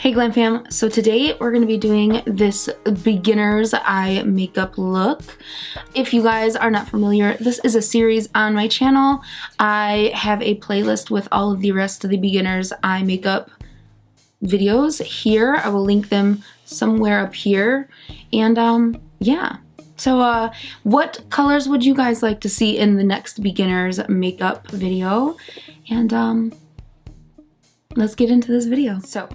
Hey Glamfam, so today we're going to be doing this beginner's eye makeup look. If you guys are not familiar, this is a series on my channel. I have a playlist with all of the rest of the beginner's eye makeup videos here. I will link them somewhere up here. And yeah. So what colors would you guys like to see in the next beginner's makeup video? And let's get into this video. So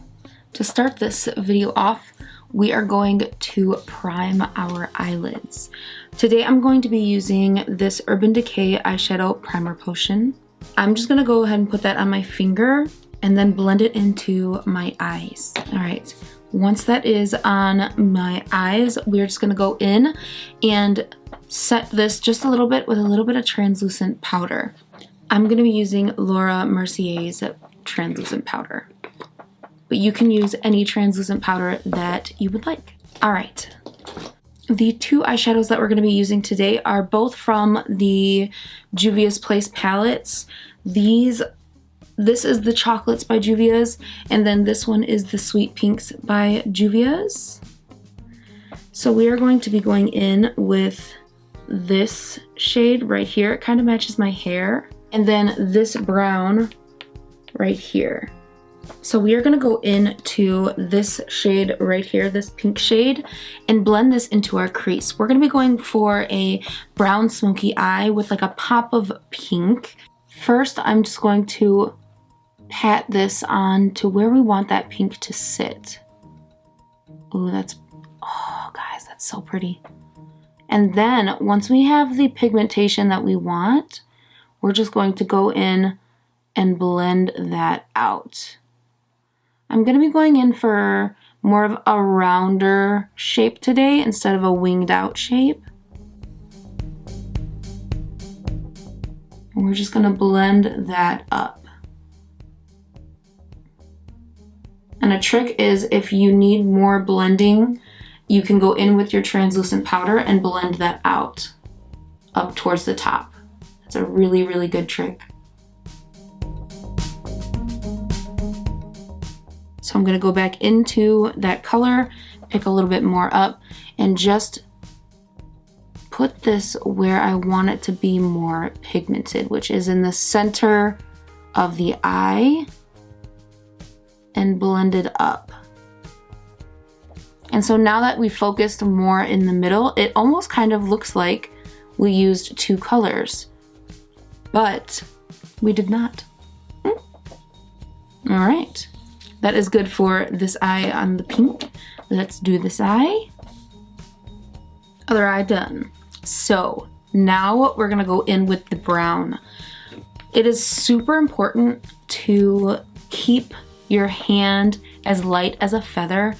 to start this video off, we are going to prime our eyelids. Today I'm going to be using this Urban Decay eyeshadow primer potion. I'm just gonna go ahead and put that on my finger and then blend it into my eyes. All right, once that is on my eyes, we're just gonna go in and set this just a little bit with a little bit of translucent powder. I'm gonna be using Laura Mercier's translucent powder, but you can use any translucent powder that you would like. All right, the two eyeshadows that we're going to be using today are both from the Juvia's Place palettes. This is the Chocolates by Juvia's, and then this one is the Sweet Pinks by Juvia's. So we are going to be going in with this shade right here. It kind of matches my hair. And then this brown right here. So we are going to go into this shade right here, this pink shade, and blend this into our crease. We're going to be going for a brown smoky eye with like a pop of pink. First, I'm just going to pat this on to where we want that pink to sit. Ooh, oh guys, that's so pretty. And then once we have the pigmentation that we want, we're just going to go in and blend that out. I'm going to be going in for more of a rounder shape today instead of a winged out shape. And we're just going to blend that up. And a trick is, if you need more blending, you can go in with your translucent powder and blend that out up towards the top. That's a really, really good trick. So I'm going to go back into that color, pick a little bit more up, and just put this where I want it to be more pigmented, which is in the center of the eye, and blend it up. And so now that we focused more in the middle, it almost kind of looks like we used two colors, but we did not. All right. That is good for this eye on the pink. Let's do this eye. Other eye done. So now we're gonna go in with the brown. It is super important to keep your hand as light as a feather,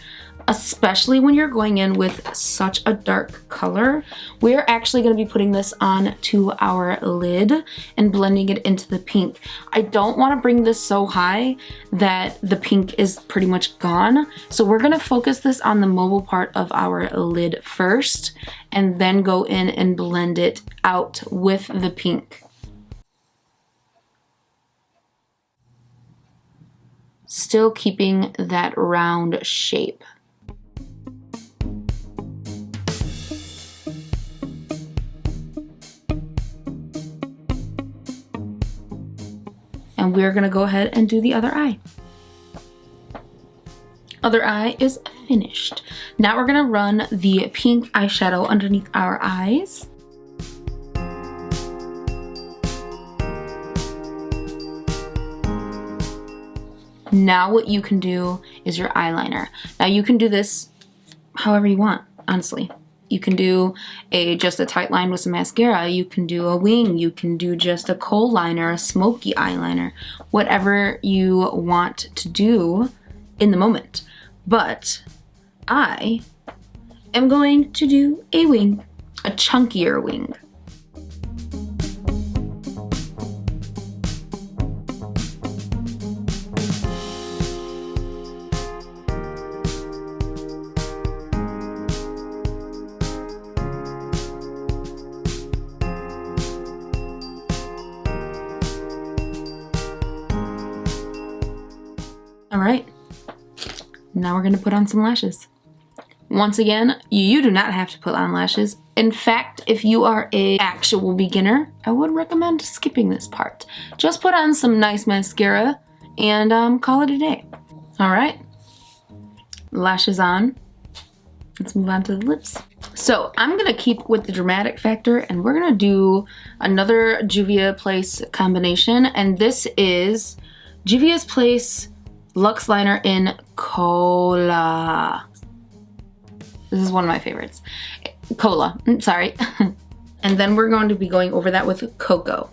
especially when you're going in with such a dark color. We're actually going to be putting this on to our lid and blending it into the pink. I don't want to bring this so high that the pink is pretty much gone. So we're going to focus this on the mobile part of our lid first, and then go in and blend it out with the pink. Still keeping that round shape. And we're gonna go ahead and do the other eye. Other eye is finished. Now we're gonna run the pink eyeshadow underneath our eyes. Now what you can do is your eyeliner. Now you can do this however you want, honestly. You can do just a tight line with some mascara. You can do a wing. You can do just a kohl liner, a smoky eyeliner, whatever you want to do in the moment. But I am going to do a wing, a chunkier wing. All right, Now we're gonna put on some lashes. Once again, you do not have to put on lashes. In fact, if you are an actual beginner, I would recommend skipping this part. Just put on some nice mascara and call it a day. All right, lashes on. Let's move on to the lips. So I'm gonna keep with the dramatic factor and we're gonna do another Juvia's Place combination, and this is Juvia's Place Luxe Liner in Cola. This is one of my favorites. Cola, sorry. And then we're going to be going over that with Cocoa.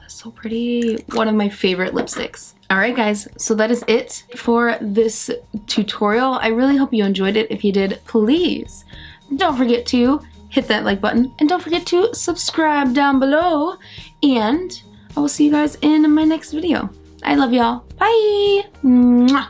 So pretty. One of my favorite lipsticks. Alright guys, so that is it for this tutorial. I really hope you enjoyed it. If you did, please don't forget to hit that like button and don't forget to subscribe down below, and I will see you guys in my next video. I love y'all. Bye! Mwah.